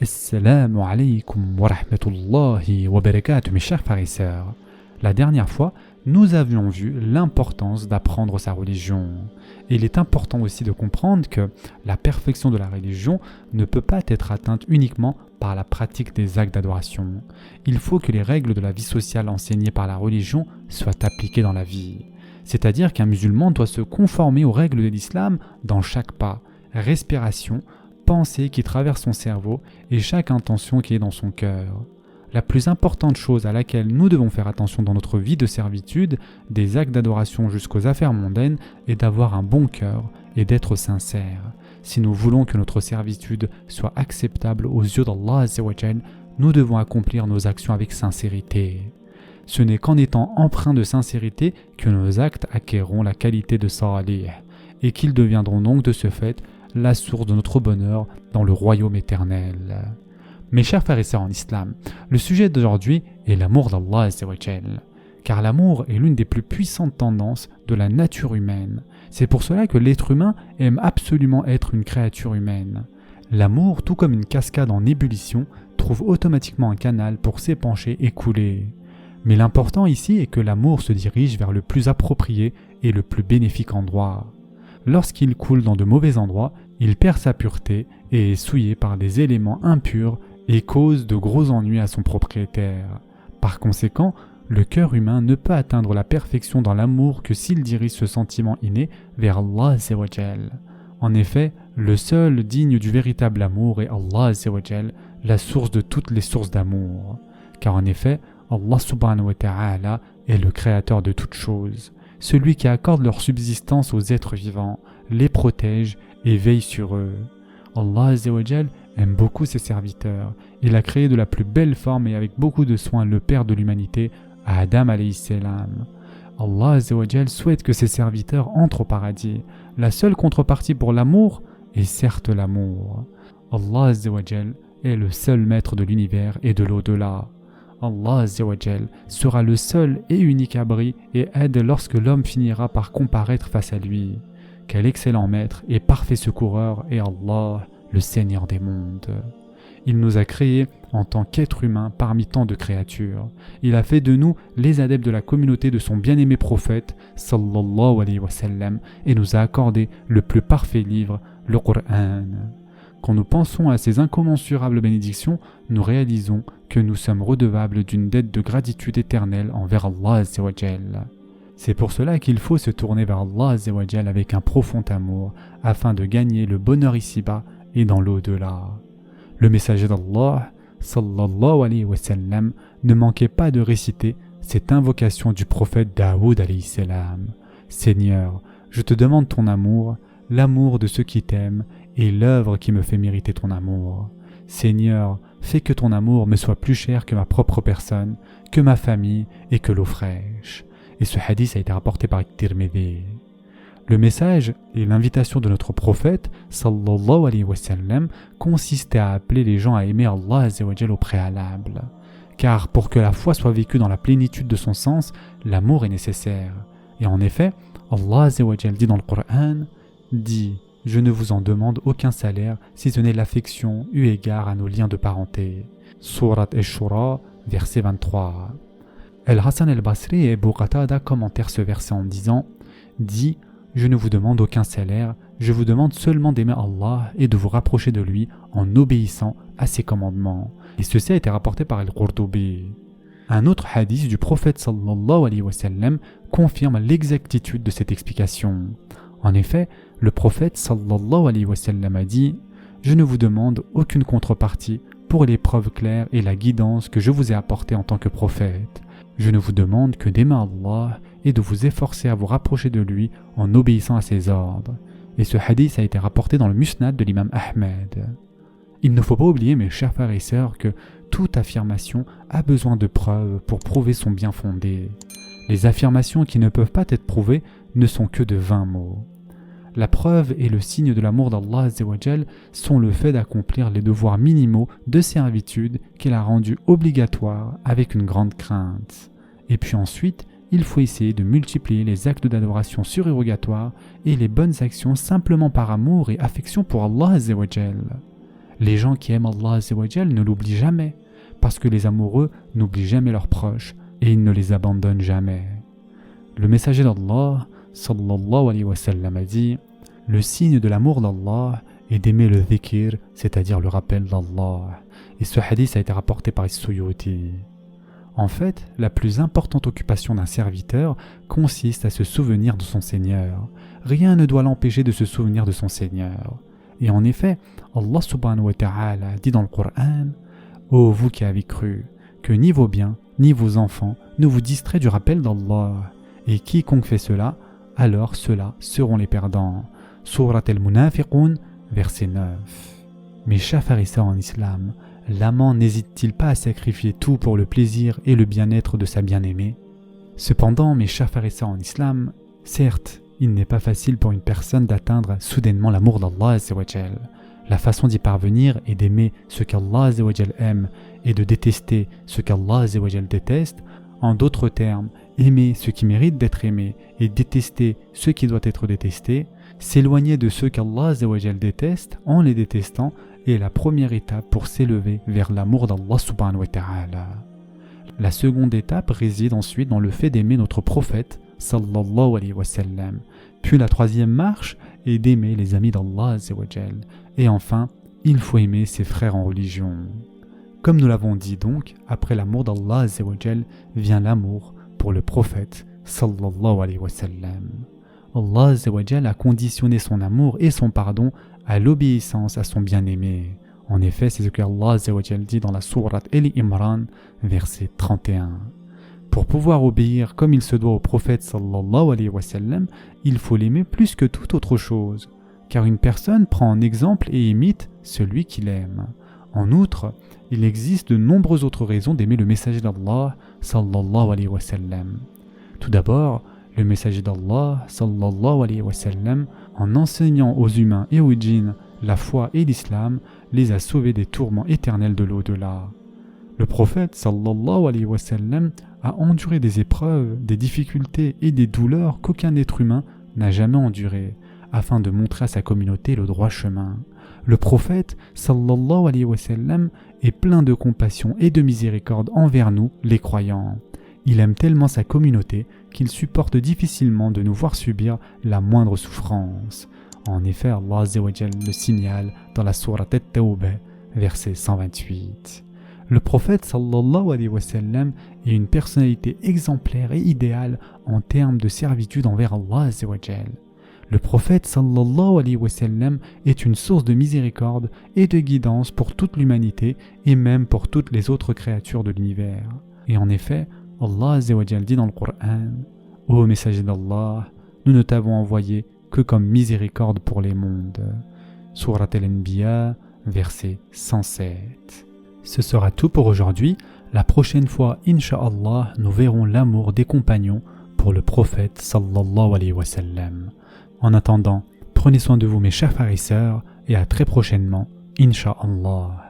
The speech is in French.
Assalamu alaikum wa rahmatullahi wa barakatuh, mes chers frères et sœurs. La dernière fois, nous avions vu l'importance d'apprendre sa religion. Et il est important aussi de comprendre que la perfection de la religion ne peut pas être atteinte uniquement par la pratique des actes d'adoration. Il faut que les règles de la vie sociale enseignées par la religion soient appliquées dans la vie. C'est-à-dire qu'un musulman doit se conformer aux règles de l'islam dans chaque pas, respiration, pensée qui traverse son cerveau et chaque intention qui est dans son cœur. La plus importante chose à laquelle nous devons faire attention dans notre vie de servitude, des actes d'adoration jusqu'aux affaires mondaines, est d'avoir un bon cœur et d'être sincère. Si nous voulons que notre servitude soit acceptable aux yeux d'Allah Azza wa Jal, nous devons accomplir nos actions avec sincérité. Ce n'est qu'en étant empreints de sincérité que nos actes acquerront la qualité de salih et qu'ils deviendront donc de ce fait la source de notre bonheur dans le royaume éternel. Mes chers frères et sœurs en islam, le sujet d'aujourd'hui est l'amour d'Allah Azza wa Jal, car l'amour est l'une des plus puissantes tendances de la nature humaine. C'est pour cela que l'être humain aime absolument être une créature humaine. L'amour, tout comme une cascade en ébullition, trouve automatiquement un canal pour s'épancher et couler. Mais l'important ici est que l'amour se dirige vers le plus approprié et le plus bénéfique endroit. Lorsqu'il coule dans de mauvais endroits, il perd sa pureté et est souillé par des éléments impurs et cause de gros ennuis à son propriétaire. Par conséquent, le cœur humain ne peut atteindre la perfection dans l'amour que s'il dirige ce sentiment inné vers Allah Azza wa Jal. En effet, le seul digne du véritable amour est Allah Azza wa Jal, la source de toutes les sources d'amour. Car en effet, Allah subhanahu wa ta'ala est le créateur de toutes choses, celui qui accorde leur subsistance aux êtres vivants, les protège et veille sur eux. Allah Azza wa Jal aime beaucoup ses serviteurs. Il a créé de la plus belle forme et avec beaucoup de soin le père de l'humanité, Adam alayhi salam. Allah Azza wa Jal souhaite que ses serviteurs entrent au paradis. La seule contrepartie pour l'amour est certes l'amour. Allah Azza wa Jal est le seul maître de l'univers et de l'au-delà. Allah Azza wa Jal sera le seul et unique abri et aide lorsque l'homme finira par comparaître face à lui. Quel excellent maître et parfait secoureur est Allah, le Seigneur des mondes. Il nous a créés en tant qu'êtres humains parmi tant de créatures. Il a fait de nous les adeptes de la communauté de son bien-aimé prophète sallallahu alayhi wa sallam et nous a accordé le plus parfait livre, le Coran. Quand nous pensons à ces incommensurables bénédictions, nous réalisons que nous sommes redevables d'une dette de gratitude éternelle envers Allah Azza wa Jal. C'est pour cela qu'il faut se tourner vers Allah Azza wa Jal avec un profond amour afin de gagner le bonheur ici-bas et dans l'au-delà. Le messager d'Allah, sallallahu alayhi wa sallam, ne manquait pas de réciter cette invocation du prophète Daoud alayhi salam. Seigneur, je te demande ton amour, l'amour de ceux qui t'aiment et l'œuvre qui me fait mériter ton amour. Seigneur, fais que ton amour me soit plus cher que ma propre personne, que ma famille et que l'eau fraîche. Et ce hadith a été rapporté par Tirmidhi. Le message et l'invitation de notre prophète sallallahu alayhi wa sallam consistait à appeler les gens à aimer Allah Azza wa Jal au préalable. Car pour que la foi soit vécue dans la plénitude de son sens, l'amour est nécessaire. Et en effet, Allah Azza wa Jal dit dans le Coran, dit « Je ne vous en demande aucun salaire si ce n'est l'affection eu égard à nos liens de parenté. » Surat Ash-Shura, verset 23. Al-Hassan al-Basri et Abu Qatada commentèrent ce verset en disant « Dit « Je ne vous demande aucun salaire, je vous demande seulement d'aimer Allah et de vous rapprocher de lui en obéissant à ses commandements. » Et ceci a été rapporté par Al-Qurtubi. Un autre hadith du prophète sallallahu alayhi wa sallam confirme l'exactitude de cette explication. En effet, le prophète sallallahu alayhi wa sallam a dit « Je ne vous demande aucune contrepartie pour les preuves claires et la guidance que je vous ai apportées en tant que prophète. Je ne vous demande que d'aimer Allah et de vous efforcer à vous rapprocher de lui en obéissant à ses ordres. » Et ce hadith a été rapporté dans le Musnad de l'imam Ahmed. Il ne faut pas oublier, mes chers frères et sœurs, que toute affirmation a besoin de preuves pour prouver son bien fondé. Les affirmations qui ne peuvent pas être prouvées ne sont que de vains mots. La preuve et le signe de l'amour d'Allah Azza wa Jal sont le fait d'accomplir les devoirs minimaux de servitude qu'il a rendus obligatoires avec une grande crainte. Et puis ensuite, il faut essayer de multiplier les actes d'adoration surérogatoires et les bonnes actions simplement par amour et affection pour Allah Azza wa Jal. Les gens qui aiment Allah Azza wa Jal ne l'oublient jamais, parce que les amoureux n'oublient jamais leurs proches et ils ne les abandonnent jamais. Le messager d'Allah, sallallahu alayhi wa sallam, a dit « Le signe de l'amour d'Allah est d'aimer le dhikr, c'est-à-dire le rappel d'Allah. » Et ce hadith a été rapporté par As-Suyuti. En fait, la plus importante occupation d'un serviteur consiste à se souvenir de son Seigneur. Rien ne doit l'empêcher de se souvenir de son Seigneur. Et en effet, Allah subhanahu wa ta'ala dit dans le Coran « Ô vous qui avez cru, que ni vos biens, ni vos enfants ne vous distraient du rappel d'Allah. Et quiconque fait cela, alors ceux-là seront les perdants. » Surat al-Munafiqun, verset 9. Mes chers frères et sœurs en islam, l'amant n'hésite-t-il pas à sacrifier tout pour le plaisir et le bien-être de sa bien-aimée? Cependant, mes chers frères et sœurs en islam, certes, il n'est pas facile pour une personne d'atteindre soudainement l'amour d'Allah Azza wa Jal. La façon d'y parvenir est d'aimer ce qu'Allah Azza wa Jal aime et de détester ce qu'Allah Azza wa Jal déteste. En d'autres termes, aimer ce qui mérite d'être aimé et détester ce qui doit être détesté, s'éloigner de ceux qu'Allah Azza wa Jal déteste en les détestant est la première étape pour s'élever vers l'amour d'Allah subhanahu wa ta'ala. La seconde étape réside ensuite dans le fait d'aimer notre prophète sallallahu alayhi wa sallam. Puis la troisième marche est d'aimer les amis d'Allah azza wa jal. Et enfin, il faut aimer ses frères en religion. Comme nous l'avons dit donc, après l'amour d'Allah azza wa jal vient l'amour pour le prophète sallallahu alayhi wa sallam. Allah azza wa jal a conditionné son amour et son pardon à l'obéissance à son bien-aimé. En effet, c'est ce que Allah azza wa jal dit dans la sourate Ali Imran, verset 31. Pour pouvoir obéir comme il se doit au prophète sallallahu alayhi wa sallam, il faut l'aimer plus que toute autre chose, car une personne prend en exemple et imite celui qu'il aime. En outre, il existe de nombreuses autres raisons d'aimer le messager d'Allah sallallahu alayhi wa sallam. Tout d'abord, le messager d'Allah sallallahu alayhi wa sallam, en enseignant aux humains et aux djinns la foi et l'islam, les a sauvés des tourments éternels de l'au-delà. Le prophète sallallahu alayhi wa sallam a enduré des épreuves, des difficultés et des douleurs qu'aucun être humain n'a jamais endurées, afin de montrer à sa communauté le droit chemin. Le prophète sallallahu alayhi wa sallam est plein de compassion et de miséricorde envers nous, les croyants. Il aime tellement sa communauté qu'il supporte difficilement de nous voir subir la moindre souffrance. En effet, Allah azza wa jal le signale dans la sourate At-Tawbah, verset 128. Le prophète sallallahu alayhi wa sallam est une personnalité exemplaire et idéale en termes de servitude envers Allah azza wa jal. Le prophète sallallahu alayhi wa sallam est une source de miséricorde et de guidance pour toute l'humanité et même pour toutes les autres créatures de l'univers. Et en effet, Allah azza wa jal dit dans le Coran: Ô messager d'Allah, nous ne t'avons envoyé que comme miséricorde pour les mondes. Surat Al-Anbiya, verset 107. Ce sera tout pour aujourd'hui. La prochaine fois, Inch'Allah, nous verrons l'amour des compagnons pour le prophète sallallahu alayhi wa sallam. En attendant, prenez soin de vous mes chers frères et sœurs et à très prochainement, Inch'Allah.